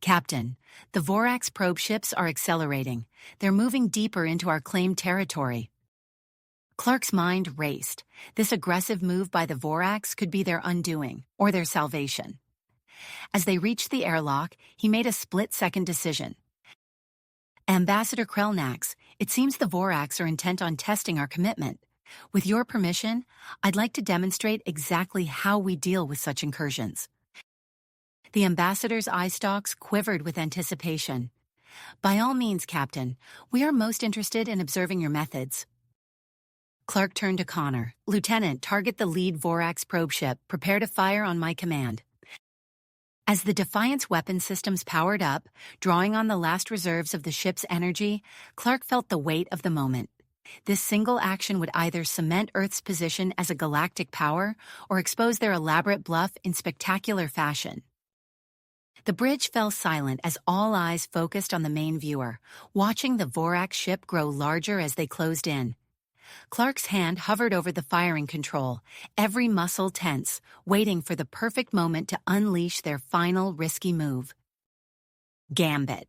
Captain, the Vorax probe ships are accelerating. They're moving deeper into our claimed territory. Clark's mind raced. This aggressive move by the Vorax could be their undoing, or their salvation. As they reached the airlock, he made a split-second decision. Ambassador Krelnax, it seems the Vorax are intent on testing our commitment. With your permission, I'd like to demonstrate exactly how we deal with such incursions. The ambassador's eye stalks quivered with anticipation. By all means, Captain, we are most interested in observing your methods. Clark turned to Connor. Lieutenant, target the lead Vorax probe ship. Prepare to fire on my command. As the Defiance weapon systems powered up, drawing on the last reserves of the ship's energy, Clark felt the weight of the moment. This single action would either cement Earth's position as a galactic power or expose their elaborate bluff in spectacular fashion. The bridge fell silent as all eyes focused on the main viewer, watching the Vorax ship grow larger as they closed in. Clark's hand hovered over the firing control, every muscle tense, waiting for the perfect moment to unleash their final risky move. Gambit.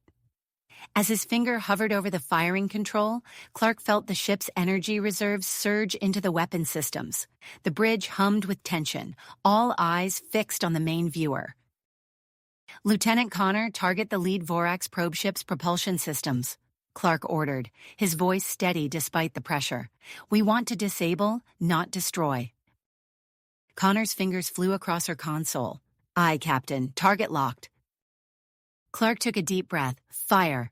As his finger hovered over the firing control, Clark felt the ship's energy reserves surge into the weapon systems. The bridge hummed with tension, all eyes fixed on the main viewer. Lieutenant Connor, target the lead Vorax probe ship's propulsion systems, Clark ordered, his voice steady despite the pressure. We want to disable, not destroy. Connor's fingers flew across her console. Aye, Captain. Target locked. Clark took a deep breath. Fire.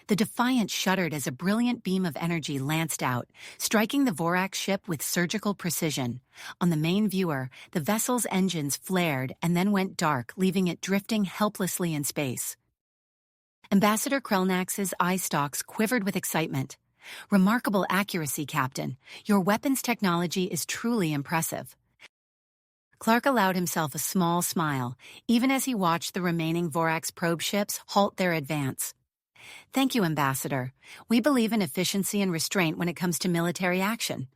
The Defiant shuddered as a brilliant beam of energy lanced out, striking the Vorax ship with surgical precision. On the main viewer, the vessel's engines flared and then went dark, leaving it drifting helplessly in space. Ambassador Krelnax's eye stalks quivered with excitement. Remarkable accuracy, Captain. Your weapons technology is truly impressive. Clark allowed himself a small smile, even as he watched the remaining Vorax probe ships halt their advance. Thank you, Ambassador. We believe in efficiency and restraint when it comes to military action.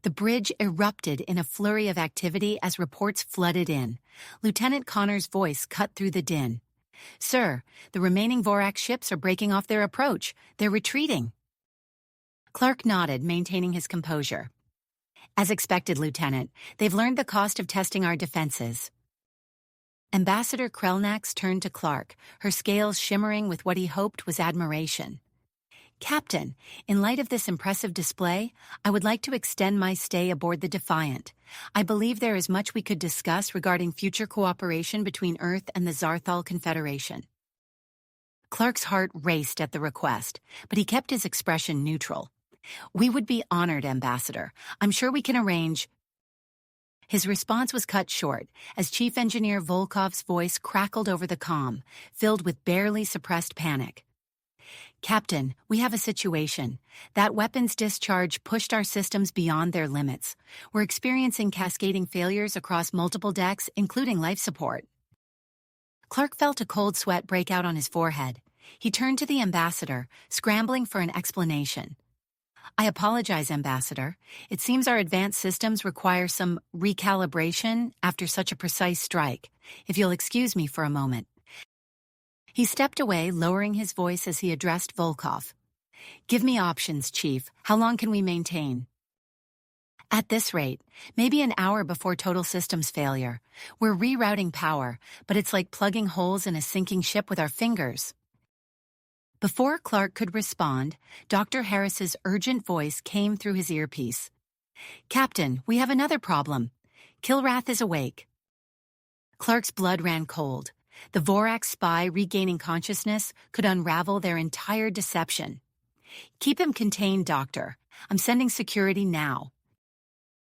The bridge erupted in a flurry of activity as reports flooded in. Lieutenant Connor's voice cut through the din. Sir, the remaining Vorax ships are breaking off their approach. They're retreating. Clark nodded, maintaining his composure. As expected, Lieutenant, they've learned the cost of testing our defenses. Ambassador Krelnax turned to Clark, her scales shimmering with what he hoped was admiration. Captain, in light of this impressive display, I would like to extend my stay aboard the Defiant. I believe there is much we could discuss regarding future cooperation between Earth and the Zarthal Confederation. Clark's heart raced at the request, but he kept his expression neutral. We would be honored, Ambassador. I'm sure we can arrange. His response was cut short as Chief Engineer Volkov's voice crackled over the comm, filled with barely suppressed panic. Captain, we have a situation. That weapons discharge pushed our systems beyond their limits. We're experiencing cascading failures across multiple decks, including life support. Clark felt a cold sweat break out on his forehead. He turned to the ambassador, scrambling for an explanation. I apologize, Ambassador. It seems our advanced systems require some recalibration after such a precise strike. If you'll excuse me for a moment. He stepped away, lowering his voice as he addressed Volkov. Give me options, Chief. How long can we maintain? At this rate, maybe an hour before total systems failure. We're rerouting power, but it's like plugging holes in a sinking ship with our fingers. Before Clark could respond, Dr. Harris's urgent voice came through his earpiece. Captain, we have another problem. Kilrath is awake. Clark's blood ran cold. The Vorax spy regaining consciousness could unravel their entire deception. Keep him contained, Doctor. I'm sending security now.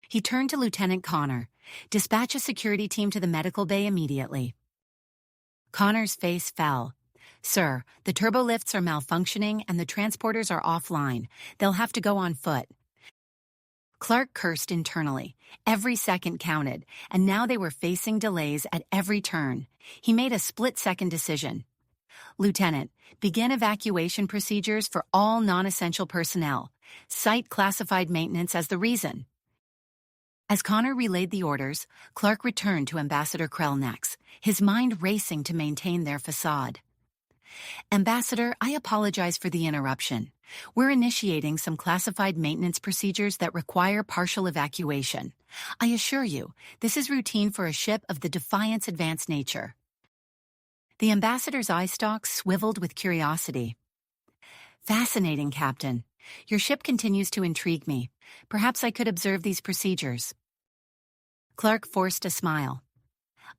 He turned to Lieutenant Connor. Dispatch a security team to the medical bay immediately. Connor's face fell. Sir, the turbolifts are malfunctioning and the transporters are offline. They'll have to go on foot. Clark cursed internally. Every second counted, and now they were facing delays at every turn. He made a split-second decision. Lieutenant, begin evacuation procedures for all non-essential personnel. Cite classified maintenance as the reason. As Connor relayed the orders, Clark returned to Ambassador Krelnax, his mind racing to maintain their facade. Ambassador, I apologize for the interruption. We're initiating some classified maintenance procedures that require partial evacuation. I assure you, this is routine for a ship of the Defiant's advanced nature." The ambassador's eye stalks swiveled with curiosity. "Fascinating, Captain. Your ship continues to intrigue me. Perhaps I could observe these procedures." Clark forced a smile.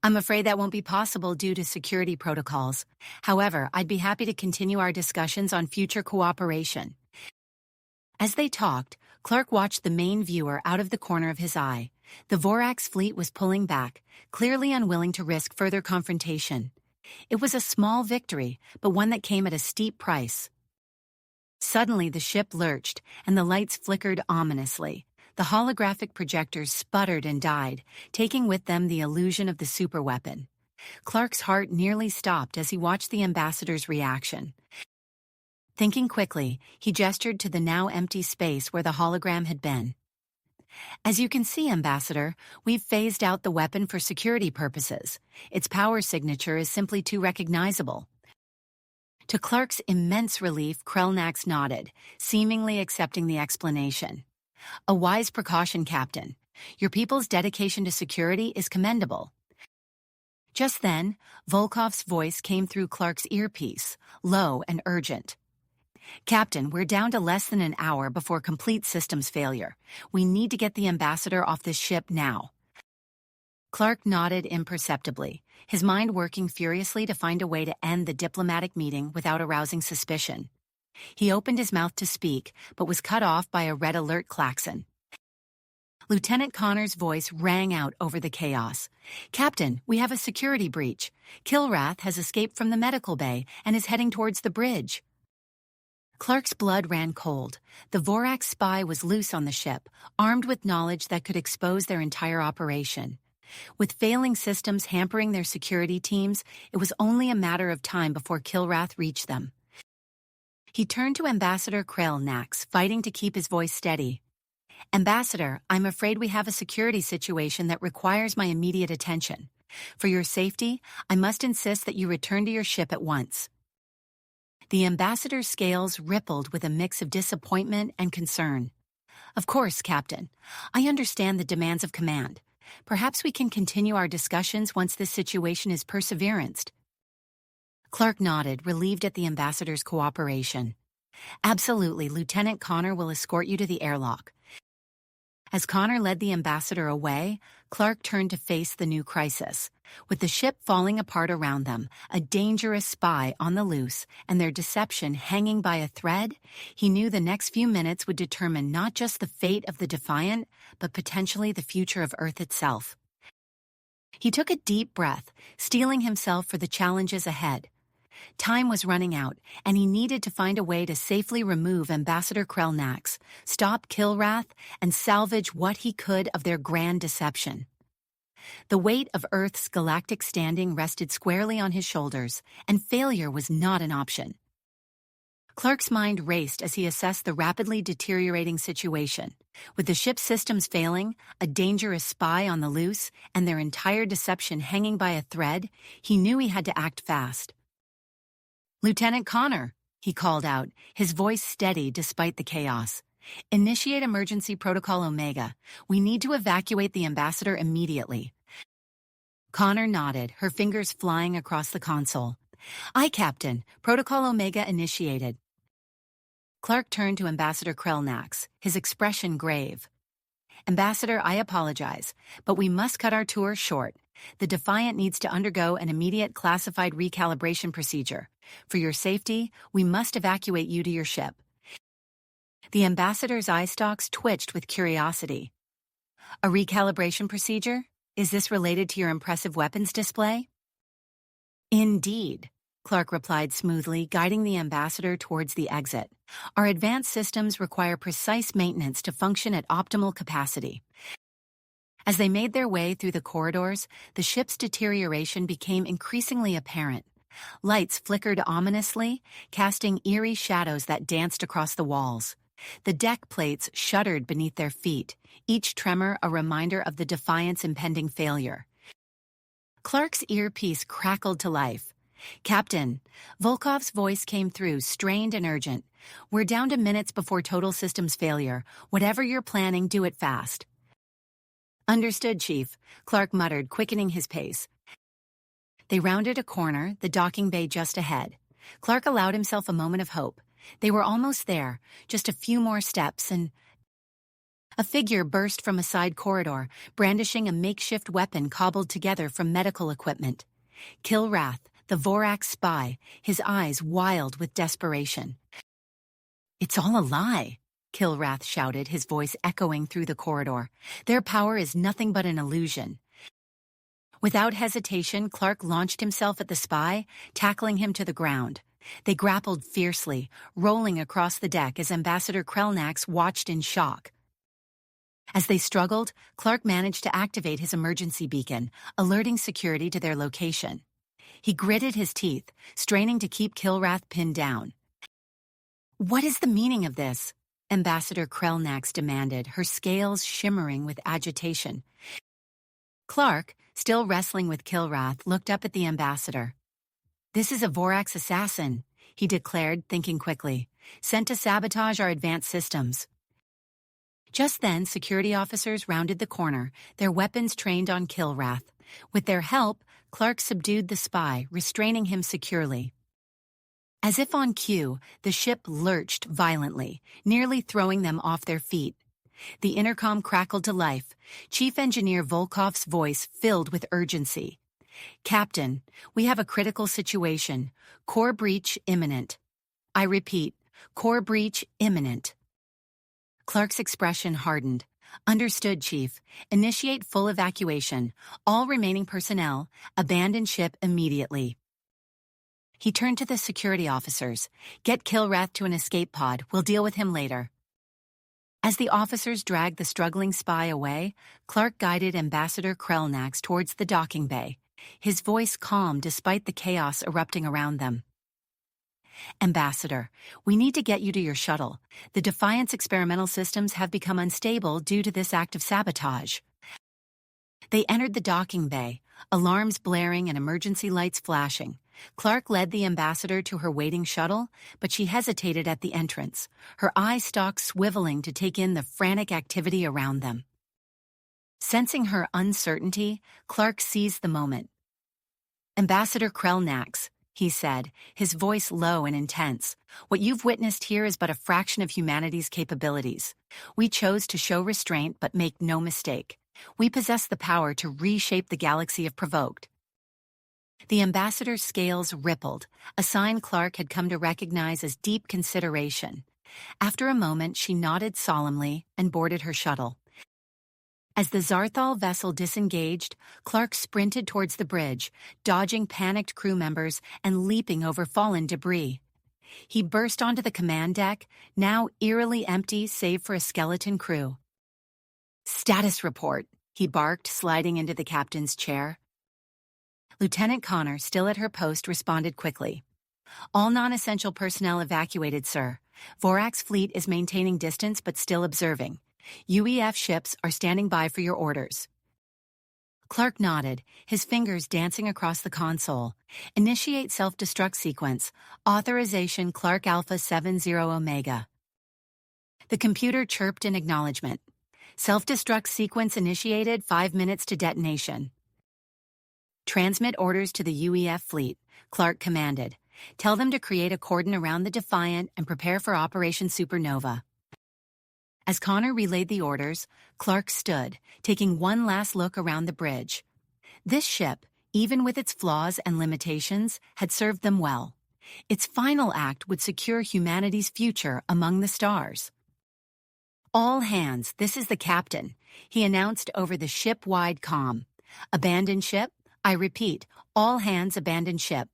"I'm afraid that won't be possible due to security protocols. However, I'd be happy to continue our discussions on future cooperation." As they talked, Clark watched the main viewer out of the corner of his eye. The Vorax fleet was pulling back, clearly unwilling to risk further confrontation. It was a small victory, but one that came at a steep price. Suddenly, the ship lurched, and the lights flickered ominously. The holographic projectors sputtered and died, taking with them the illusion of the superweapon. Clark's heart nearly stopped as he watched the ambassador's reaction. Thinking quickly, he gestured to the now empty space where the hologram had been. "As you can see, Ambassador, we've phased out the weapon for security purposes. Its power signature is simply too recognizable." To Clark's immense relief, Krelnax nodded, seemingly accepting the explanation. "A wise precaution, Captain. Your people's dedication to security is commendable." Just then, Volkov's voice came through Clark's earpiece, low and urgent. "Captain, we're down to less than an hour before complete systems failure. We need to get the ambassador off this ship now." Clark nodded imperceptibly, his mind working furiously to find a way to end the diplomatic meeting without arousing suspicion. He opened his mouth to speak, but was cut off by a red alert klaxon. Lieutenant Connor's voice rang out over the chaos. "Captain, we have a security breach. Kilrath has escaped from the medical bay and is heading towards the bridge." Clark's blood ran cold. The Vorax spy was loose on the ship, armed with knowledge that could expose their entire operation. With failing systems hampering their security teams, it was only a matter of time before Kilrath reached them. He turned to Ambassador Krelnax, fighting to keep his voice steady. "Ambassador, I'm afraid we have a security situation that requires my immediate attention. For your safety, I must insist that you return to your ship at once." The ambassador's scales rippled with a mix of disappointment and concern. "Of course, Captain. I understand the demands of command. Perhaps we can continue our discussions once this situation is perseveranced." Clark nodded, relieved at the ambassador's cooperation. "Absolutely, Lieutenant Connor will escort you to the airlock." As Connor led the ambassador away, Clark turned to face the new crisis. With the ship falling apart around them, a dangerous spy on the loose, and their deception hanging by a thread, he knew the next few minutes would determine not just the fate of the Defiant, but potentially the future of Earth itself. He took a deep breath, steeling himself for the challenges ahead. Time was running out, and he needed to find a way to safely remove Ambassador Krelnax, stop Kilrath, and salvage what he could of their grand deception. The weight of Earth's galactic standing rested squarely on his shoulders, and failure was not an option. Clark's mind raced as he assessed the rapidly deteriorating situation. With the ship's systems failing, a dangerous spy on the loose, and their entire deception hanging by a thread, he knew he had to act fast. "Lieutenant Connor," he called out, his voice steady despite the chaos. "Initiate emergency protocol Omega. We need to evacuate the ambassador immediately." Connor nodded, her fingers flying across the console. "Aye, Captain. Protocol Omega initiated." Clark turned to Ambassador Krelnax, his expression grave. "Ambassador, I apologize, but we must cut our tour short. The Defiant needs to undergo an immediate classified recalibration procedure. For your safety, we must evacuate you to your ship." The ambassador's eye stalks twitched with curiosity. "A recalibration procedure? Is this related to your impressive weapons display?" "Indeed," Clark replied smoothly, guiding the ambassador towards the exit. "Our advanced systems require precise maintenance to function at optimal capacity." As they made their way through the corridors, the ship's deterioration became increasingly apparent. Lights flickered ominously, casting eerie shadows that danced across the walls. The deck plates shuddered beneath their feet, each tremor a reminder of the Defiant's impending failure. Clark's earpiece crackled to life. "Captain," Volkov's voice came through, strained and urgent. We're down to minutes before total systems failure. Whatever you're planning, do it fast. Understood, Chief, Clark muttered, quickening his pace. They rounded a corner, the docking bay just ahead. Clark allowed himself a moment of hope. They were almost there, just a few more steps, and a figure burst from a side corridor, brandishing a makeshift weapon cobbled together from medical equipment. Kilrath, the Vorax spy, his eyes wild with desperation. "It's all a lie," Kilrath shouted, his voice echoing through the corridor. "Their power is nothing but an illusion." Without hesitation, Clark launched himself at the spy, tackling him to the ground. They grappled fiercely, rolling across the deck as Ambassador Krelnax watched in shock. As they struggled, Clark managed to activate his emergency beacon, alerting security to their location. He gritted his teeth, straining to keep Kilrath pinned down. "What is the meaning of this?" Ambassador Krelnax demanded, her scales shimmering with agitation. Clark, still wrestling with Kilrath, looked up at the ambassador. "This is a Vorax assassin," he declared, thinking quickly, "sent to sabotage our advanced systems." Just then, security officers rounded the corner, their weapons trained on Kilrath. With their help, Clark subdued the spy, restraining him securely. As if on cue, the ship lurched violently, nearly throwing them off their feet. The intercom crackled to life, Chief Engineer Volkov's voice filled with urgency. "Captain, we have a critical situation. Core breach imminent. I repeat, core breach imminent." Clark's expression hardened. "Understood, Chief. Initiate full evacuation. All remaining personnel, abandon ship immediately." He turned to the security officers. "Get Kilrath to an escape pod. We'll deal with him later." As the officers dragged the struggling spy away, Clark guided Ambassador Krelnax towards the docking bay, his voice calm despite the chaos erupting around them. "Ambassador, we need to get you to your shuttle. The Defiant's experimental systems have become unstable due to this act of sabotage." They entered the docking bay, alarms blaring and emergency lights flashing. Clark led the ambassador to her waiting shuttle, but she hesitated at the entrance, her eye stalks swiveling to take in the frantic activity around them. Sensing her uncertainty, Clark seized the moment. "Ambassador Krelnax," he said, his voice low and intense, "what you've witnessed here is but a fraction of humanity's capabilities. We chose to show restraint, but make no mistake. We possess the power to reshape the galaxy if provoked." The ambassador's scales rippled, a sign Clark had come to recognize as deep consideration. After a moment, she nodded solemnly and boarded her shuttle. As the Zarthal vessel disengaged, Clark sprinted towards the bridge, dodging panicked crew members and leaping over fallen debris. He burst onto the command deck, now eerily empty save for a skeleton crew. "Status report," he barked, sliding into the captain's chair. Lieutenant Connor, still at her post, responded quickly. "All non-essential personnel evacuated, sir. Vorax fleet is maintaining distance but still observing. UEF ships are standing by for your orders." Clark nodded, his fingers dancing across the console. "Initiate self-destruct sequence. Authorization Clark Alpha 70 Omega." The computer chirped in acknowledgement. "Self-destruct sequence initiated, 5 minutes to detonation." "Transmit orders to the UEF fleet," Clark commanded. "Tell them to create a cordon around the Defiant and prepare for Operation Supernova." As Connor relayed the orders, Clark stood, taking one last look around the bridge. This ship, even with its flaws and limitations, had served them well. Its final act would secure humanity's future among the stars. "All hands, this is the captain," he announced over the ship-wide comm. "Abandon ship? I repeat, all hands abandon ship."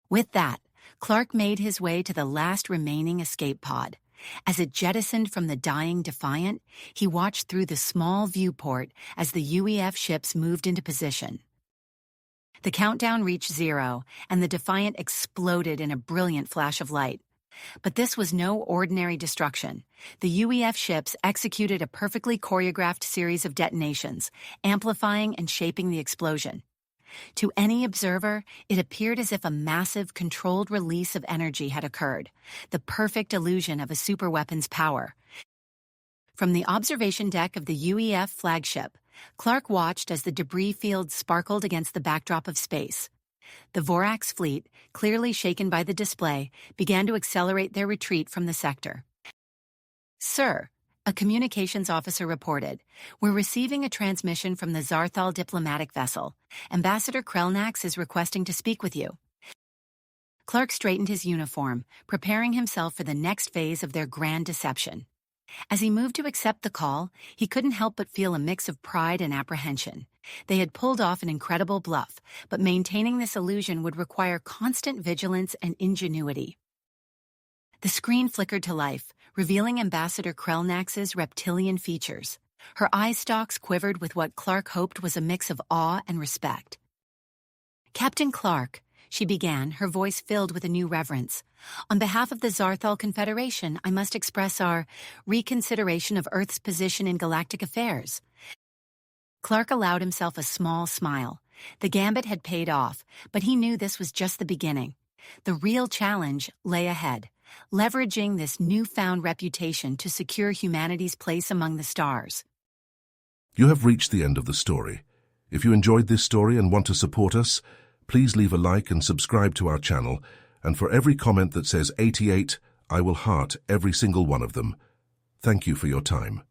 With that, Clark made his way to the last remaining escape pod. As it jettisoned from the dying Defiant, he watched through the small viewport as the UEF ships moved into position. The countdown reached 0, and the Defiant exploded in a brilliant flash of light. But this was no ordinary destruction. The UEF ships executed a perfectly choreographed series of detonations, amplifying and shaping the explosion. To any observer, it appeared as if a massive, controlled release of energy had occurred, the perfect illusion of a superweapon's power. From the observation deck of the UEF flagship, Clark watched as the debris field sparkled against the backdrop of space. The Vorax fleet, clearly shaken by the display, began to accelerate their retreat from the sector. "Sir," a communications officer reported, "we're receiving a transmission from the Zarthal diplomatic vessel. Ambassador Krelnax is requesting to speak with you." Clark straightened his uniform, preparing himself for the next phase of their grand deception. As he moved to accept the call, he couldn't help but feel a mix of pride and apprehension. They had pulled off an incredible bluff, but maintaining this illusion would require constant vigilance and ingenuity. The screen flickered to life, revealing Ambassador Krelnax's reptilian features. Her eye stalks quivered with what Clark hoped was a mix of awe and respect. "Captain Clark," she began, her voice filled with a new reverence. "On behalf of the Zarthal Confederation, I must express our reconsideration of Earth's position in galactic affairs." Clark allowed himself a small smile. The gambit had paid off, but he knew this was just the beginning. The real challenge lay ahead, leveraging this newfound reputation to secure humanity's place among the stars. You have reached the end of the story. If you enjoyed this story and want to support us, please leave a like and subscribe to our channel, and for every comment that says 88, I will heart every single one of them. Thank you for your time.